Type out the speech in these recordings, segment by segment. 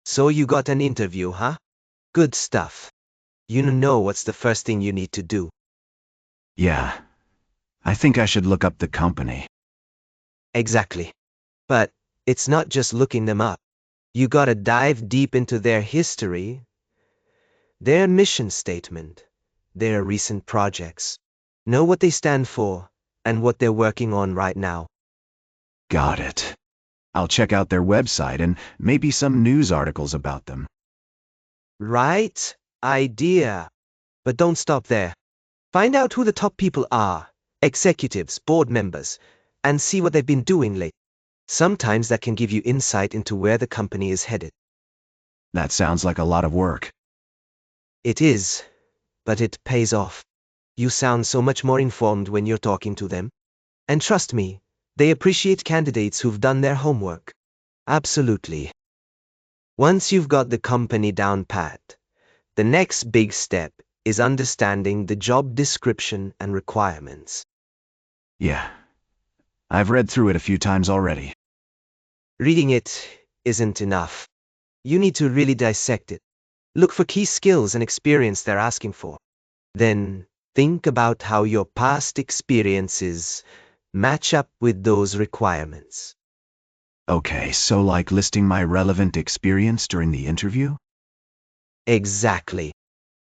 So you got an interview, huh? Good stuff. You know what's the first thing you need to do. Yeah, I think I should look up the company. Exactly. But it's not just looking them up. You gotta dive deep into their history, their mission statement, their recent projects. Know what they stand for and what they're working on right now. Got it. I'll check out their website and maybe some news articles about them. Right idea. But don't stop there. Find out who the top people are, executives, board members, and see what they've been doing lately. Sometimes that can give you insight into where the company is headed. That sounds like a lot of work. It is, but it pays off. You sound so much more informed when you're talking to them. And trust me, they appreciate candidates who've done their homework. Absolutely. Once you've got the company down pat, the next big step is understanding the job description and requirements. Yeah, I've read through it a few times already. Reading it isn't enough. You need to really dissect it. Look for key skills and experience they're asking for. Then think about how your past experiences match up with those requirements. Okay, so like listing my relevant experience during the interview? Exactly.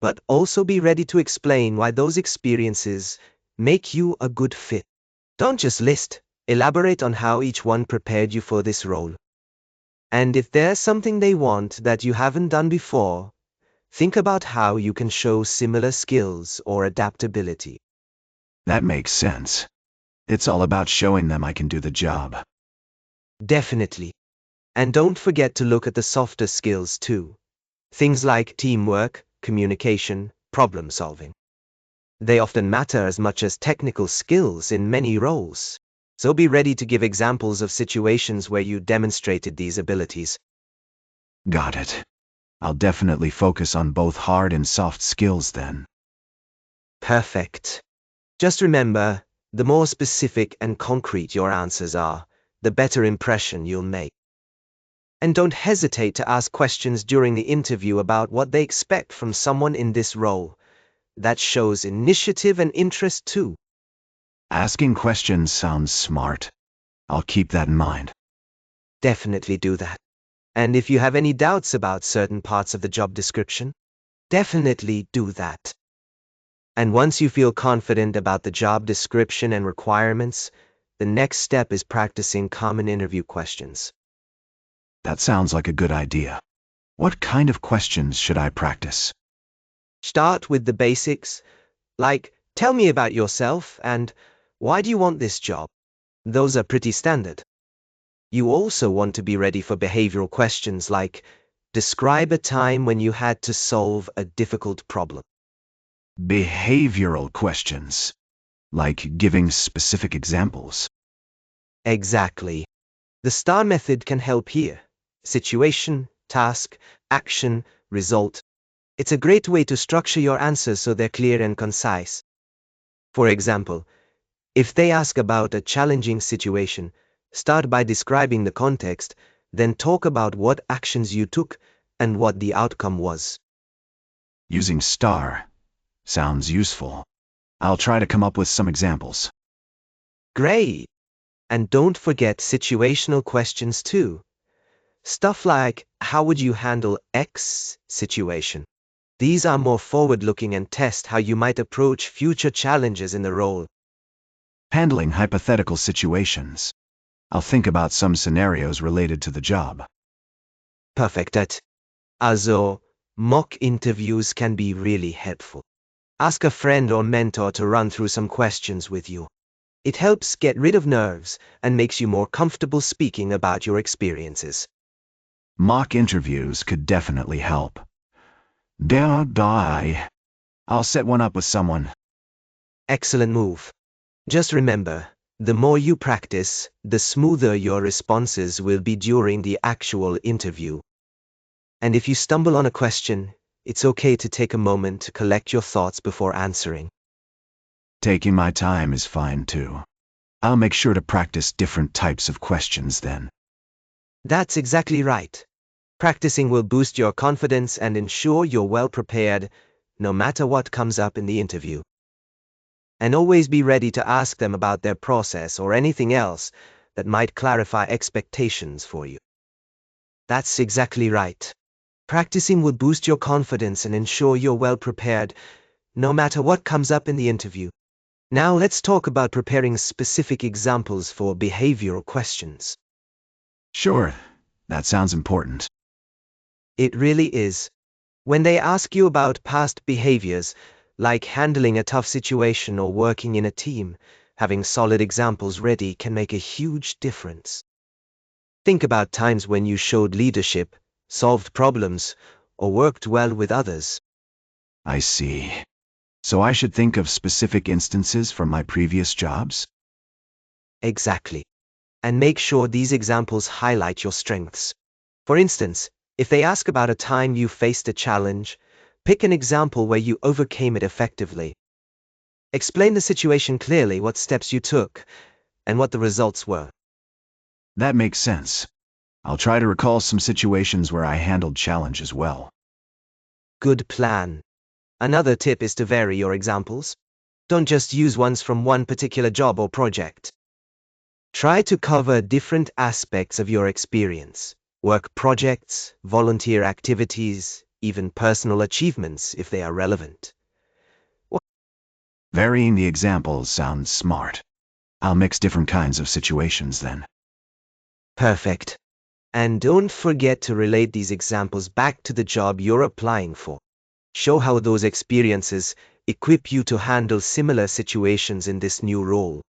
But also be ready to explain why those experiences make you a good fit. Don't just list, elaborate on how each one prepared you for this role. And if there's something they want that you haven't done before, think about how you can show similar skills or adaptability. That makes sense. It's all about showing them I can do the job. Definitely. And don't forget to look at the softer skills too. Things like teamwork, communication, problem solving. They often matter as much as technical skills in many roles. So be ready to give examples of situations where you demonstrated these abilities. Got it. I'll definitely focus on both hard and soft skills then. Perfect. Just remember, the more specific and concrete your answers are, the better impression you'll make. And don't hesitate to ask questions during the interview about what they expect from someone in this role. That shows initiative and interest too. Asking questions sounds smart. I'll keep that in mind. Definitely do that. And if you have any doubts about certain parts of the job description, definitely do that. And once you feel confident about the job description and requirements, the next step is practicing common interview questions. That sounds like a good idea. What kind of questions should I practice? Start with the basics, like, tell me about yourself and why do you want this job? Those are pretty standard. You also want to be ready for behavioral questions like, describe a time when you had to solve a difficult problem. Behavioral questions, like giving specific examples. Exactly. The STAR method can help here. Situation, task, action, result. It's a great way to structure your answers so they're clear and concise. For example, if they ask about a challenging situation, start by describing the context, then talk about what actions you took and what the outcome was. Using STAR sounds useful. I'll try to come up with some examples. Great! And don't forget situational questions too. Stuff like, how would you handle X situation? These are more forward-looking and test how you might approach future challenges in the role. Handling hypothetical situations. I'll think about some scenarios related to the job. Perfect. Also, mock interviews can be really helpful. Ask a friend or mentor to run through some questions with you. It helps get rid of nerves and makes you more comfortable speaking about your experiences. Mock interviews could definitely help. Dare die. I'll set one up with someone. Excellent move. Just remember, the more you practice, the smoother your responses will be during the actual interview. And if you stumble on a question, it's okay to take a moment to collect your thoughts before answering. Taking my time is fine too. I'll make sure to practice different types of questions then. That's exactly right. Practicing will boost your confidence and ensure you're well prepared, no matter what comes up in the interview. And always be ready to ask them about their process or anything else that might clarify expectations for you. That's exactly right. Practicing will boost your confidence and ensure you're well prepared, no matter what comes up in the interview. Now let's talk about preparing specific examples for behavioral questions. Sure, that sounds important. It really is. When they ask you about past behaviors, like handling a tough situation or working in a team, having solid examples ready can make a huge difference. Think about times when you showed leadership, solved problems, or worked well with others. I see. So I should think of specific instances from my previous jobs? Exactly. And make sure these examples highlight your strengths. For instance, if they ask about a time you faced a challenge, pick an example where you overcame it effectively. Explain the situation clearly, what steps you took, and what the results were. That makes sense. I'll try to recall some situations where I handled challenges well. Good plan. Another tip is to vary your examples. Don't just use ones from one particular job or project. Try to cover different aspects of your experience, work projects, volunteer activities, even personal achievements if they are relevant. Varying the examples sounds smart. I'll mix different kinds of situations then. Perfect. And don't forget to relate these examples back to the job you're applying for. Show how those experiences equip you to handle similar situations in this new role.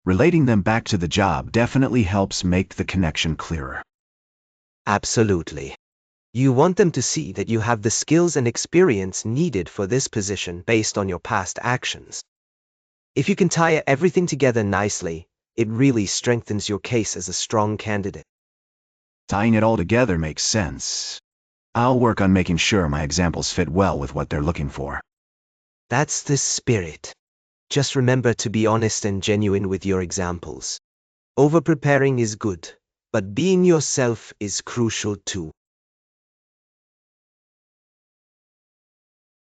Relating them back to the job definitely helps make the connection clearer. Absolutely. You want them to see that you have the skills and experience needed for this position based on your past actions. If you can tie everything together nicely, it really strengthens your case as a strong candidate. Tying it all together makes sense. I'll work on making sure my examples fit well with what they're looking for. That's the spirit. Just remember to be honest and genuine with your examples. Over-preparing is good, but being yourself is crucial too.